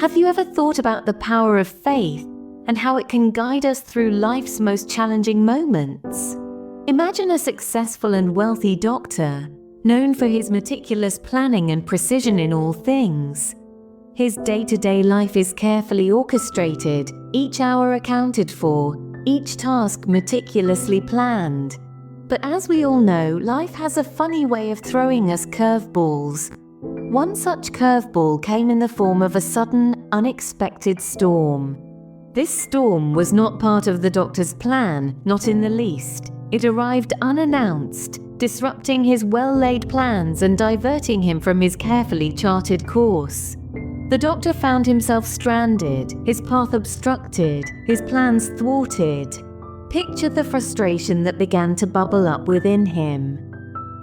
Have you ever thought about the power of faith and how it can guide us through life's most challenging moments? Imagine a successful and wealthy doctor, known for his meticulous planning and precision in all things. His day-to-day life is carefully orchestrated, each hour accounted for, each task meticulously planned. But as we all know, life has a funny way of throwing us curveballs. One such curveball came in the form of a sudden, unexpected storm. This storm was not part of the doctor's plan, not in the least. It arrived unannounced, disrupting his well-laid plans and diverting him from his carefully charted course. The doctor found himself stranded, his path obstructed, his plans thwarted. Picture the frustration that began to bubble up within him.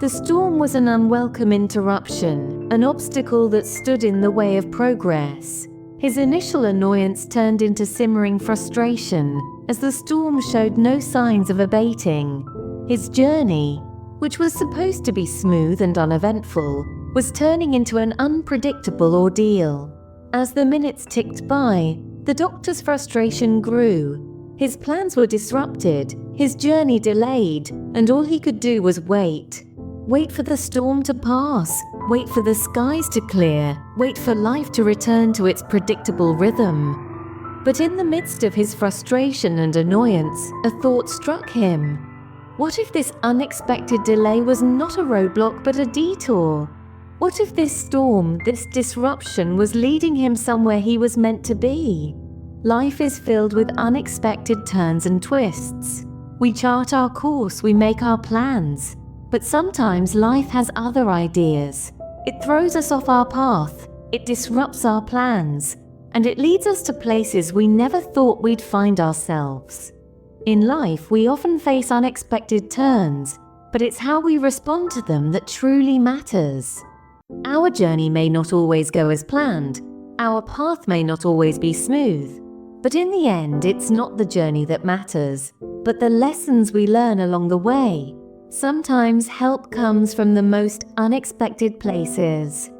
The storm was an unwelcome interruption, an obstacle that stood in the way of progress. His initial annoyance turned into simmering frustration as the storm showed no signs of abating. His journey, which was supposed to be smooth and uneventful, was turning into an unpredictable ordeal. As the minutes ticked by, the doctor's frustration grew. His plans were disrupted, his journey delayed, and all he could do was wait. Wait for the storm to pass, wait for the skies to clear, wait for life to return to its predictable rhythm. But in the midst of his frustration and annoyance, a thought struck him. What if this unexpected delay was not a roadblock but a detour? What if this storm, this disruption, was leading him somewhere he was meant to be? Life is filled with unexpected turns and twists. We chart our course, we make our plans. But sometimes life has other ideas. It throws us off our path, it disrupts our plans, and it leads us to places we never thought we'd find ourselves. In life, we often face unexpected turns, but it's how we respond to them that truly matters. Our journey may not always go as planned, our path may not always be smooth, but in the end, it's not the journey that matters, but the lessons we learn along the way. Sometimes help comes from the most unexpected places.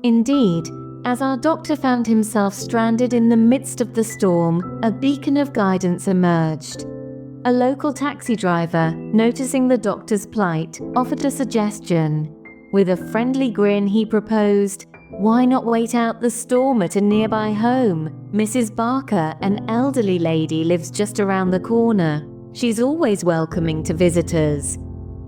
Indeed, as our doctor found himself stranded in the midst of the storm, a beacon of guidance emerged. A local taxi driver, noticing the doctor's plight, offered a suggestion. With a friendly grin, he proposed, "Why not wait out the storm at a nearby home? Mrs. Barker, an elderly lady, lives just around the corner. She's always welcoming to visitors."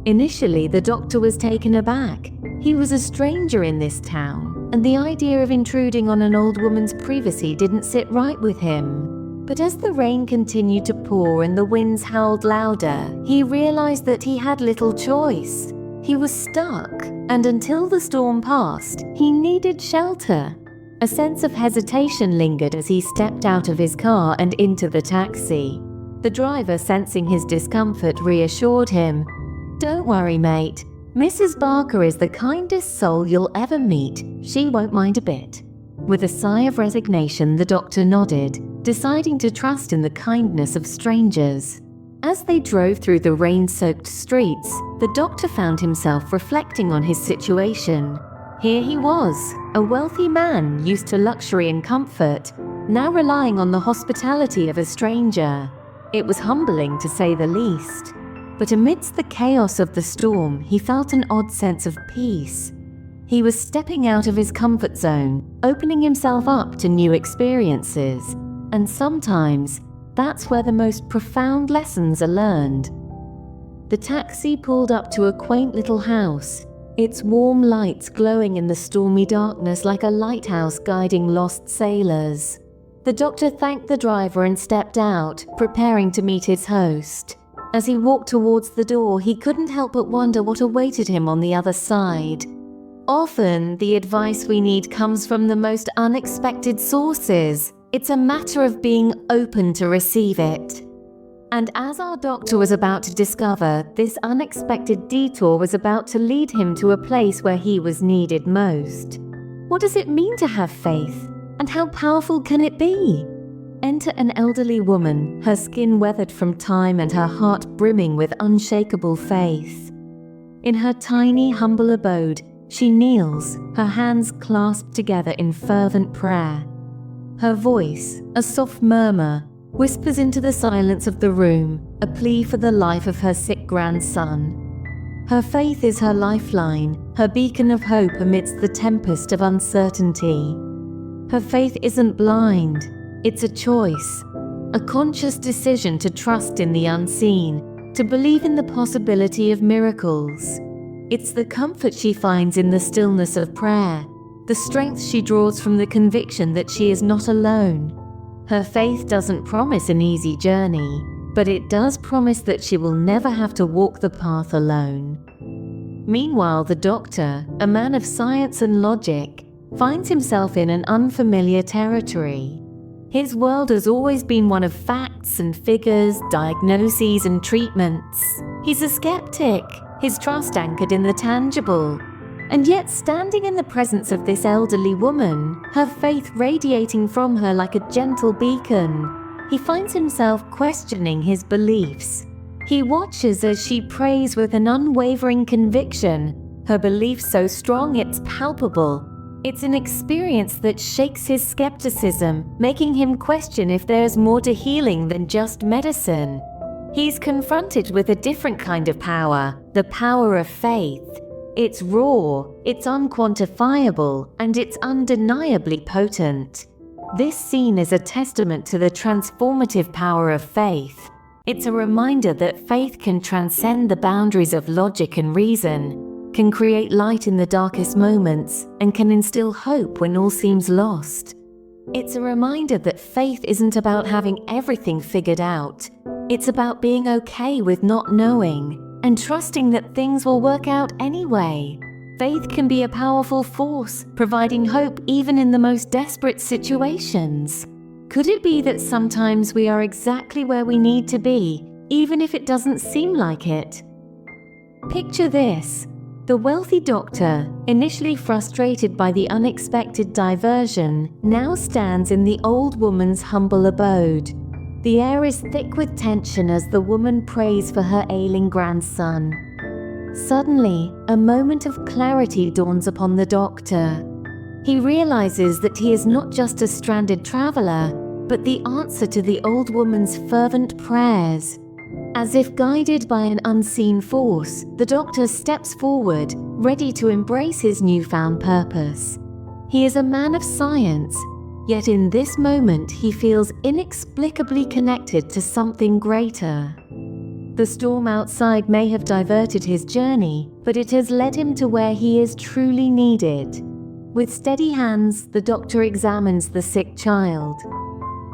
Initially, the doctor was taken aback. He was a stranger in this town, and the idea of intruding on an old woman's privacy didn't sit right with him. But as the rain continued to pour and the winds howled louder, he realized that he had little choice. He was stuck, and until the storm passed, he needed shelter. A sense of hesitation lingered as he stepped out of his car and into the taxi. The driver, sensing his discomfort, reassured him, "Don't worry, mate. Mrs. Barker is the kindest soul you'll ever meet. She won't mind a bit." With a sigh of resignation, the doctor nodded, deciding to trust in the kindness of strangers. As they drove through the rain-soaked streets, the doctor found himself reflecting on his situation. Here he was, a wealthy man used to luxury and comfort, now relying on the hospitality of a stranger. It was humbling, to say the least. But amidst the chaos of the storm, he felt an odd sense of peace. He was stepping out of his comfort zone, opening himself up to new experiences. And sometimes, that's where the most profound lessons are learned. The taxi pulled up to a quaint little house, its warm lights glowing in the stormy darkness like a lighthouse guiding lost sailors. The doctor thanked the driver and stepped out, preparing to meet his host. As he walked towards the door, he couldn't help but wonder what awaited him on the other side. Often, the advice we need comes from the most unexpected sources. It's a matter of being open to receive it. And as our doctor was about to discover, this unexpected detour was about to lead him to a place where he was needed most. What does it mean to have faith? And how powerful can it be? Enter an elderly woman, her skin weathered from time and her heart brimming with unshakable faith. In her tiny, humble abode, she kneels, her hands clasped together in fervent prayer. Her voice, a soft murmur, whispers into the silence of the room, a plea for the life of her sick grandson. Her faith is her lifeline, her beacon of hope amidst the tempest of uncertainty. Her faith isn't blind, it's a choice, a conscious decision to trust in the unseen, to believe in the possibility of miracles. It's the comfort she finds in the stillness of prayer, the strength she draws from the conviction that she is not alone. Her faith doesn't promise an easy journey, but it does promise that she will never have to walk the path alone. Meanwhile, the doctor, a man of science and logic, finds himself in an unfamiliar territory. His world has always been one of facts and figures, diagnoses and treatments. He's a skeptic, his trust anchored in the tangible. And yet, standing in the presence of this elderly woman, her faith radiating from her like a gentle beacon, he finds himself questioning his beliefs. He watches as she prays with an unwavering conviction, her belief so strong it's palpable. It's an experience that shakes his skepticism, making him question if there's more to healing than just medicine. He's confronted with a different kind of power, the power of faith. It's raw, it's unquantifiable, and it's undeniably potent. This scene is a testament to the transformative power of faith. It's a reminder that faith can transcend the boundaries of logic and reason, can create light in the darkest moments, and can instill hope when all seems lost. It's a reminder that faith isn't about having everything figured out. It's about being okay with not knowing, and trusting that things will work out anyway. Faith can be a powerful force, providing hope even in the most desperate situations. Could it be that sometimes we are exactly where we need to be, even if it doesn't seem like it? Picture this. The wealthy doctor, initially frustrated by the unexpected diversion, now stands in the old woman's humble abode. The air is thick with tension as the woman prays for her ailing grandson. Suddenly, a moment of clarity dawns upon the doctor. He realizes that he is not just a stranded traveler, but the answer to the old woman's fervent prayers. As if guided by an unseen force, the doctor steps forward, ready to embrace his newfound purpose. He is a man of science, yet in this moment he feels inexplicably connected to something greater. The storm outside may have diverted his journey, but it has led him to where he is truly needed. With steady hands, the doctor examines the sick child.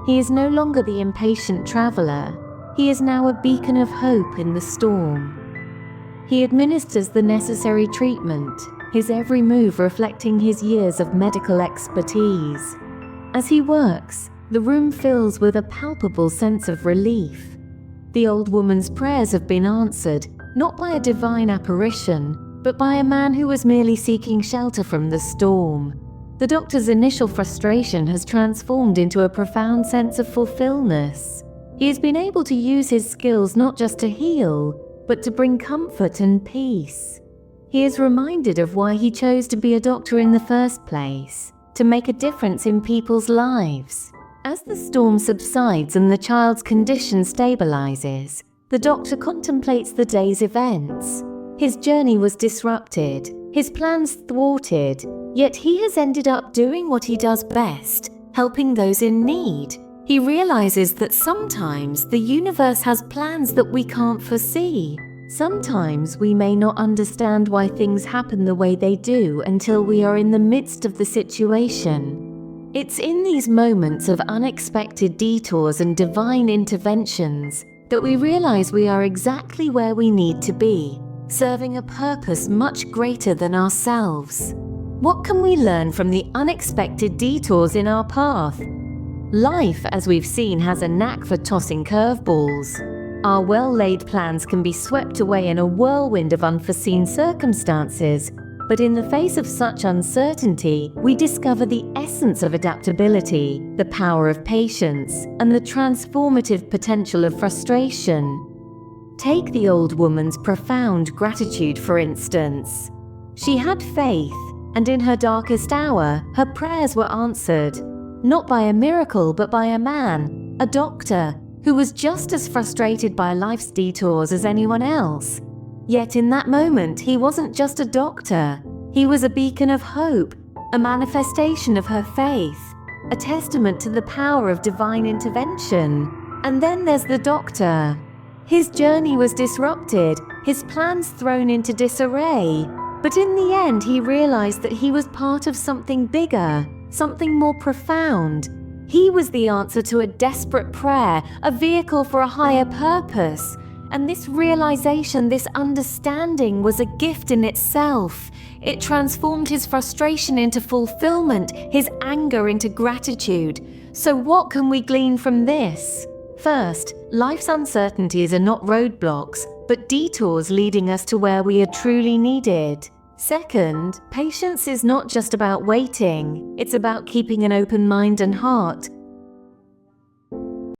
He is no longer the impatient traveler. He is now a beacon of hope in the storm. He administers the necessary treatment, his every move reflecting his years of medical expertise. As he works, the room fills with a palpable sense of relief. The old woman's prayers have been answered, not by a divine apparition, but by a man who was merely seeking shelter from the storm. The doctor's initial frustration has transformed into a profound sense of fulfillment. He has been able to use his skills not just to heal, but to bring comfort and peace. He is reminded of why he chose to be a doctor in the first place, to make a difference in people's lives. As the storm subsides and the child's condition stabilizes, the doctor contemplates the day's events. His journey was disrupted, his plans thwarted, yet he has ended up doing what he does best, helping those in need. He realizes that sometimes the universe has plans that we can't foresee. Sometimes we may not understand why things happen the way they do until we are in the midst of the situation. It's in these moments of unexpected detours and divine interventions that we realize we are exactly where we need to be, serving a purpose much greater than ourselves. What can we learn from the unexpected detours in our path? Life, as we've seen, has a knack for tossing curveballs. Our well-laid plans can be swept away in a whirlwind of unforeseen circumstances, but in the face of such uncertainty, we discover the essence of adaptability, the power of patience, and the transformative potential of frustration. Take the old woman's profound gratitude, for instance. She had faith, and in her darkest hour, her prayers were answered. not by a miracle, but by a man, a doctor, who was just as frustrated by life's detours as anyone else. Yet in that moment, he wasn't just a doctor. He was a beacon of hope, a manifestation of her faith, a testament to the power of divine intervention. And then there's the doctor. His journey was disrupted, his plans thrown into disarray. But in the end, he realized that he was part of something bigger, something more profound. He was the answer to a desperate prayer, a vehicle for a higher purpose. And this realization, this understanding, was a gift in itself. It transformed his frustration into fulfillment, his anger into gratitude. So what can we glean from this? First, life's uncertainties are not roadblocks, but detours leading us to where we are truly needed. Second, patience is not just about waiting, it's about keeping an open mind and heart,